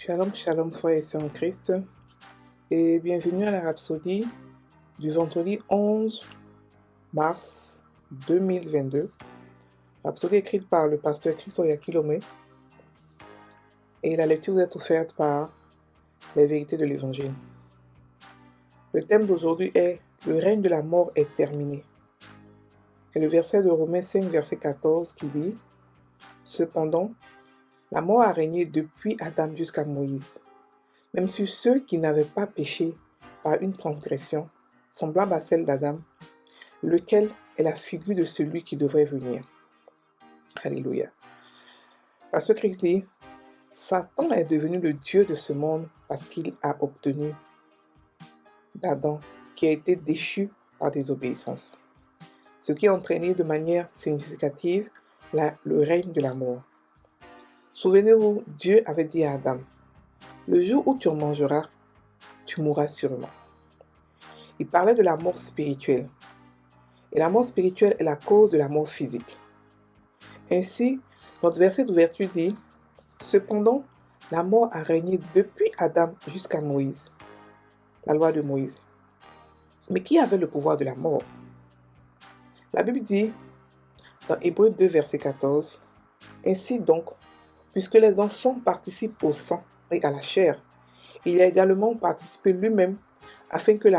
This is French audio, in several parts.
Shalom, shalom, frères et sœurs en Christ, et bienvenue à la Rhapsodie du vendredi 11 mars 2022. Rhapsodie écrite par le pasteur Christophe Yakilome, et la lecture vous est offerte par les vérités de l'Évangile. Le thème d'aujourd'hui est « Le règne de la mort est terminé ». C'est le verset de Romains 5, verset 14 qui dit « Cependant, la mort a régné depuis Adam jusqu'à Moïse, même sur ceux qui n'avaient pas péché par une transgression semblable à celle d'Adam, lequel est la figure de celui qui devrait venir. » Alléluia. Parce que Christ dit, Satan est devenu le Dieu de ce monde parce qu'il a obtenu d'Adam qui a été déchu par désobéissance, ce qui a entraîné de manière significative le règne de la mort. Souvenez-vous, Dieu avait dit à Adam, « Le jour où tu en mangeras, tu mourras sûrement. » Il parlait de la mort spirituelle. Et la mort spirituelle est la cause de la mort physique. Ainsi, notre verset d'ouverture dit, « Cependant, la mort a régné depuis Adam jusqu'à Moïse. » La loi de Moïse. Mais qui avait le pouvoir de la mort? La Bible dit, dans Hébreux 2, verset 14, « Ainsi donc, puisque les enfants participent au sang et à la chair, il a également participé lui-même afin que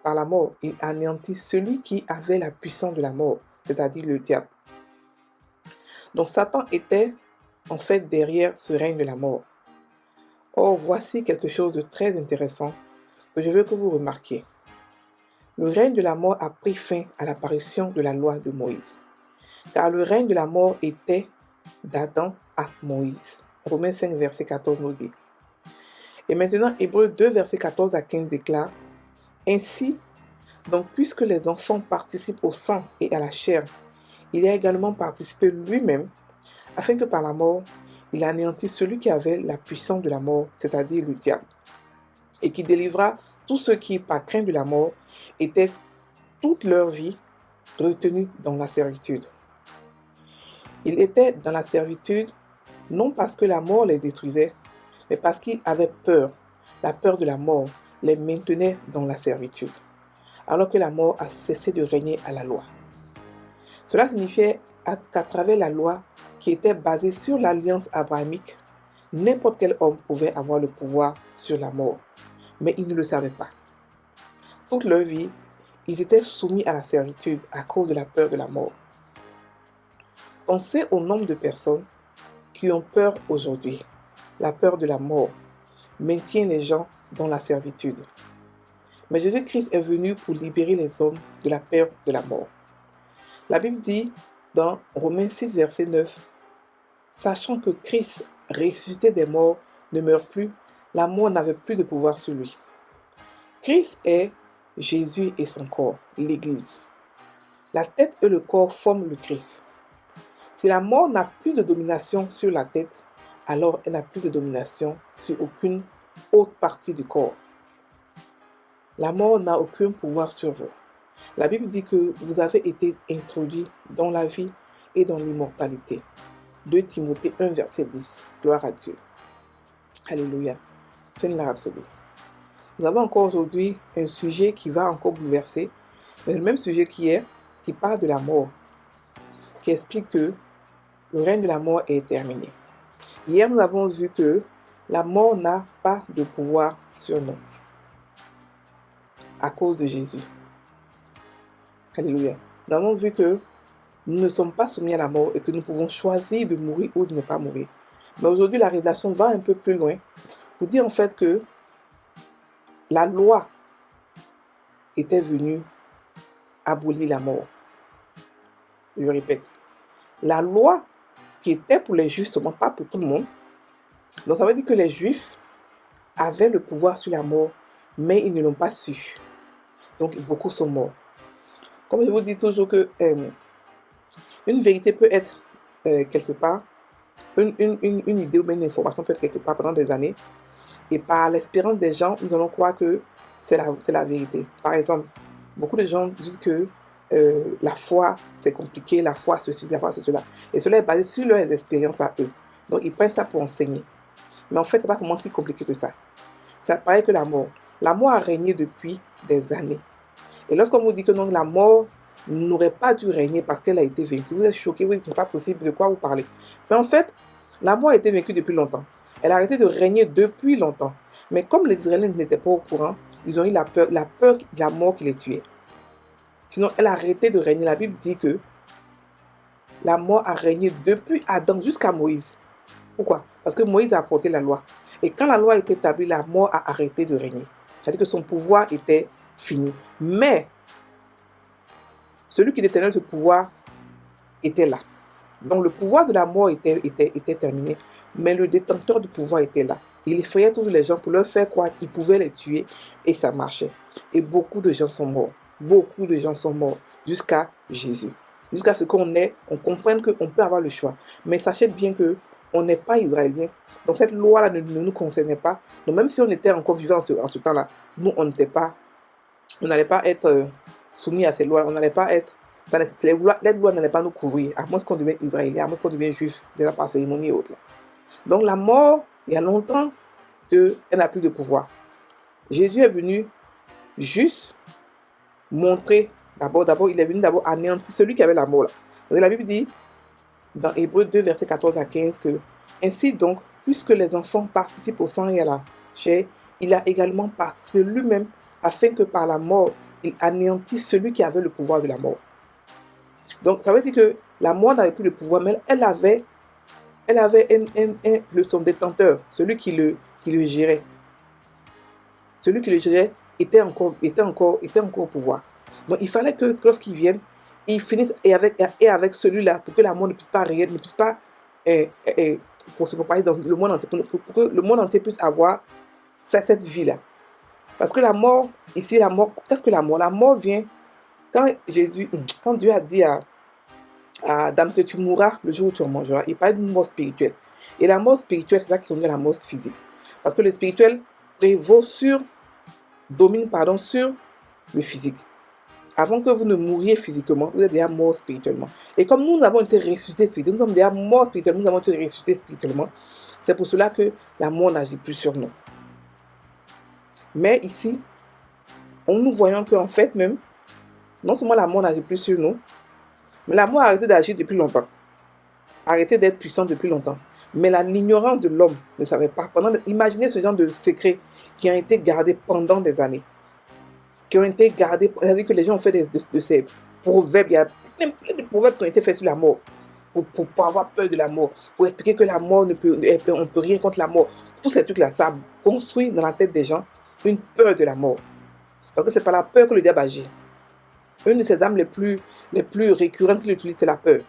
par la mort, il anéantisse celui qui avait la puissance de la mort, c'est-à-dire le diable. » Donc Satan était en fait derrière ce règne de la mort. Or, voici quelque chose de très intéressant que je veux que vous remarquiez. Le règne de la mort a pris fin à l'apparition de la loi de Moïse, car le règne de la mort était d'Adam à Moïse. Romains 5, verset 14 nous dit. Et maintenant, Hébreux 2, verset 14 à 15 déclare, « Ainsi, donc, puisque les enfants participent au sang et à la chair, il a également participé lui-même, afin que par la mort, il anéantisse celui qui avait la puissance de la mort, c'est-à-dire le diable, et qui délivra tous ceux qui, par crainte de la mort, étaient toute leur vie retenus dans la servitude. » Ils étaient dans la servitude, non parce que la mort les détruisait, mais parce qu'ils avaient peur. La peur de la mort les maintenait dans la servitude, alors que la mort a cessé de régner à la loi. Cela signifiait qu'à travers la loi, qui était basée sur l'alliance abrahamique, n'importe quel homme pouvait avoir le pouvoir sur la mort, mais ils ne le savaient pas. Toute leur vie, ils étaient soumis à la servitude à cause de la peur de la mort. Pensez au nombre de personnes qui ont peur aujourd'hui. La peur de la mort maintient les gens dans la servitude. Mais Jésus-Christ est venu pour libérer les hommes de la peur de la mort. La Bible dit dans Romains 6, verset 9, « Sachant que Christ, ressuscité des morts, ne meurt plus, la mort n'avait plus de pouvoir sur lui. » Christ est Jésus et son corps, l'Église. La tête et le corps forment le Christ. Si la mort n'a plus de domination sur la tête, alors elle n'a plus de domination sur aucune autre partie du corps. La mort n'a aucun pouvoir sur vous. La Bible dit que vous avez été introduits dans la vie et dans l'immortalité. 2 Timothée 1, verset 10. Gloire à Dieu. Alléluia. Fin de la Rhapsodie. Nous avons encore aujourd'hui un sujet qui va encore bouleverser, mais le même sujet qui parle de la mort, qui explique que le règne de la mort est terminé. Hier, nous avons vu que la mort n'a pas de pouvoir sur nous à cause de Jésus. Alléluia. Nous avons vu que nous ne sommes pas soumis à la mort et que nous pouvons choisir de mourir ou de ne pas mourir. Mais aujourd'hui, la révélation va un peu plus loin pour dire en fait que la loi était venue abolir la mort. Je répète, la loi qui était pour les Juifs seulement, pas pour tout le monde. Donc ça veut dire que les Juifs avaient le pouvoir sur la mort, mais ils ne l'ont pas su. Donc beaucoup sont morts. Comme je vous dis toujours que une vérité peut être quelque part, une idée ou bien une information peut être quelque part pendant des années, et par l'expérience des gens, nous allons croire que c'est la vérité. Par exemple, beaucoup de gens disent que la foi, c'est compliqué, la foi, ceci, la foi, cela. Et cela est basé sur leurs expériences à eux. Donc, ils prennent ça pour enseigner. Mais en fait, c'est pas vraiment si compliqué que ça. Ça paraît que la mort. La mort a régné depuis des années. Et lorsqu'on vous dit que non, la mort n'aurait pas dû régner parce qu'elle a été vaincue, vous êtes choqués, oui, c'est pas possible, de quoi vous parlez. Mais en fait, la mort a été vaincue depuis longtemps. Elle a arrêté de régner depuis longtemps. Mais comme les Israéliens n'étaient pas au courant, ils ont eu la peur de la mort qui les tuait. Sinon, elle a arrêté de régner. La Bible dit que la mort a régné depuis Adam jusqu'à Moïse. Pourquoi? Parce que Moïse a apporté la loi. Et quand la loi a été établie, la mort a arrêté de régner. C'est-à-dire que son pouvoir était fini. Mais celui qui détenait ce pouvoir était là. Donc le pouvoir de la mort était terminé, mais le détenteur du pouvoir était là. Il effrayait tous les gens pour leur faire croire qu'il pouvait les tuer et ça marchait. Et beaucoup de gens sont morts. Beaucoup de gens sont morts jusqu'à Jésus. Jusqu'à ce on comprenne qu'on peut avoir le choix. Mais sachez bien que on n'est pas israélien. Donc cette loi-là ne nous concernait pas. Donc même si on était encore vivant en ce temps-là, nous, on n'allait pas être soumis à ces lois. On n'allait pas être... Les lois n'allaient pas nous couvrir, à moins qu'on devienne israélien, à moins qu'on devienne juif, déjà par cérémonie et autres. Donc la mort, il y a longtemps qu'elle n'a plus de pouvoir. Jésus est venu juste montrer, d'abord, il est venu d'abord anéantir celui qui avait la mort là. Donc, la Bible dit, dans Hébreux 2, versets 14 à 15, que ainsi donc, puisque les enfants participent au sang et à la chair, il a également participé lui-même afin que par la mort, il anéantisse celui qui avait le pouvoir de la mort. Donc, ça veut dire que la mort n'avait plus de pouvoir, mais elle avait son détenteur, celui qui le gérait. Celui qui le gérait était encore au pouvoir. Donc, il fallait que lorsqu'il vienne, il finisse et avec celui-là, pour que la mort ne puisse pas régner, ne puisse pas pour se propager dans le monde entier, pour que le monde entier puisse avoir cette vie-là. Parce que la mort, ici, qu'est-ce que la mort? La mort vient quand Dieu a dit à Adam que tu mourras le jour où tu en mangeras, il parle d'une mort spirituelle. Et la mort spirituelle, c'est ça qui conduit à la mort physique. Parce que le spirituel domine sur le physique. Avant que vous ne mouriez physiquement, vous êtes déjà mort spirituellement. Et comme nous avons été ressuscités spirituellement, nous sommes déjà morts spirituellement, nous avons été ressuscités spirituellement, c'est pour cela que la mort n'agit plus sur nous. Mais ici, nous voyons qu'en fait même, non seulement la mort n'agit plus sur nous, mais la mort a arrêté d'agir depuis longtemps. Arrêté d'être puissant depuis longtemps. Mais l'ignorance de l'homme ne savait pas. Imaginez ce genre de secrets qui ont été gardés pendant des années. Qui ont été gardés, c'est-à-dire que les gens ont fait de ces proverbes. Il y a plein de proverbes qui ont été faits sur la mort. Pour pas avoir peur de la mort. Pour expliquer que la mort, on ne peut rien contre la mort. Tous ces trucs-là, ça a construit dans la tête des gens une peur de la mort. Parce que c'est par la peur que le diable agit. Une de ses armes les plus récurrentes qu'il utilise, c'est la peur.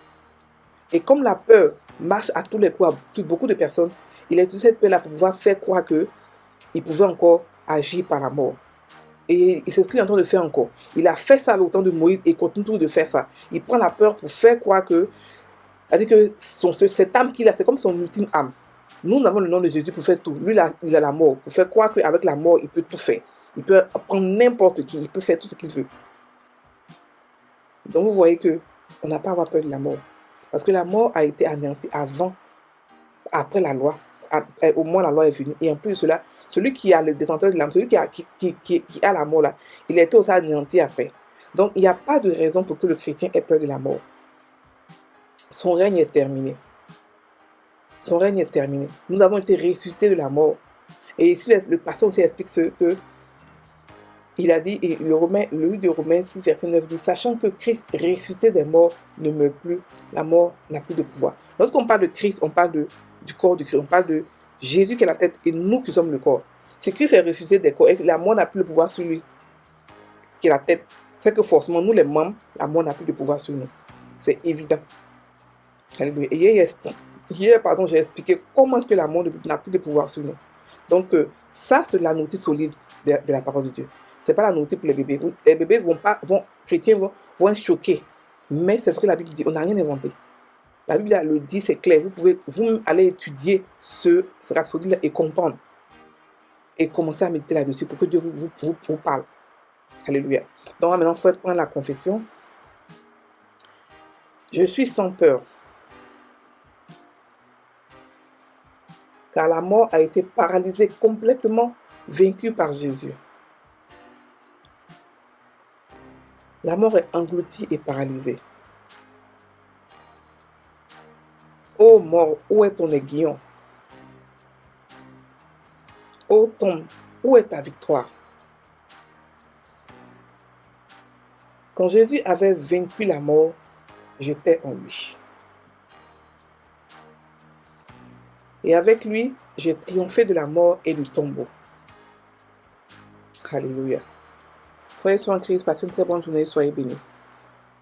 Et comme la peur marche à tous les coups, à beaucoup de personnes, il a utilisé cette peur-là pour pouvoir faire croire qu'il pouvait encore agir par la mort. Et c'est ce qu'il est en train de faire encore. Il a fait ça au temps de Moïse et continue toujours de faire ça. Il prend la peur pour faire croire que... C'est-à-dire que cette âme qu'il a, c'est comme son ultime âme. Nous avons le nom de Jésus pour faire tout. Lui, il a la mort. Pour faire croire qu'avec la mort, il peut tout faire. Il peut prendre n'importe qui. Il peut faire tout ce qu'il veut. Donc vous voyez qu'on n'a pas à avoir peur de la mort. Parce que la mort a été anéantie après la loi. Au moins la loi est venue. Et en plus de cela, celui qui a le détenteur de l'âme, celui qui a la mort là, il a été aussi anéanti après. Donc il n'y a pas de raison pour que le chrétien ait peur de la mort. Son règne est terminé. Son règne est terminé. Nous avons été ressuscités de la mort. Et ici, le pasteur aussi explique que il a dit, et le livre de Romains 6, verset 9 dit, sachant que Christ ressuscité des morts ne meurt plus, la mort n'a plus de pouvoir. Lorsqu'on parle de Christ, on parle du corps du Christ, on parle de Jésus qui est la tête et nous qui sommes le corps. Si Christ est ressuscité des corps et que la mort n'a plus de pouvoir sur lui, qui est la tête, c'est que forcément, nous les membres, la mort n'a plus de pouvoir sur nous. C'est évident. Alléluia. Et hier, j'ai expliqué comment est-ce que la mort n'a plus de pouvoir sur nous. Donc, ça, c'est la notice solide de la parole de Dieu. Ce n'est pas la nourriture pour les bébés. Les bébés chrétiens vont être choqués. Mais c'est ce que la Bible dit. On n'a rien inventé. La Bible le dit, c'est clair. Vous pouvez aller étudier ce rhapsodie-là et comprendre. Et commencer à méditer là-dessus pour que Dieu vous parle. Alléluia. Donc maintenant, il faut prendre la confession. Je suis sans peur. car la mort a été paralysée, complètement vaincue par Jésus. La mort est engloutie et paralysée. Ô mort, où est ton aiguillon? Ô tombe, où est ta victoire? Quand Jésus avait vaincu la mort, j'étais en lui. Et avec lui, j'ai triomphé de la mort et du tombeau. Alléluia. Frères et sœurs en Christ, passez une très bonne journée, soyez bénis.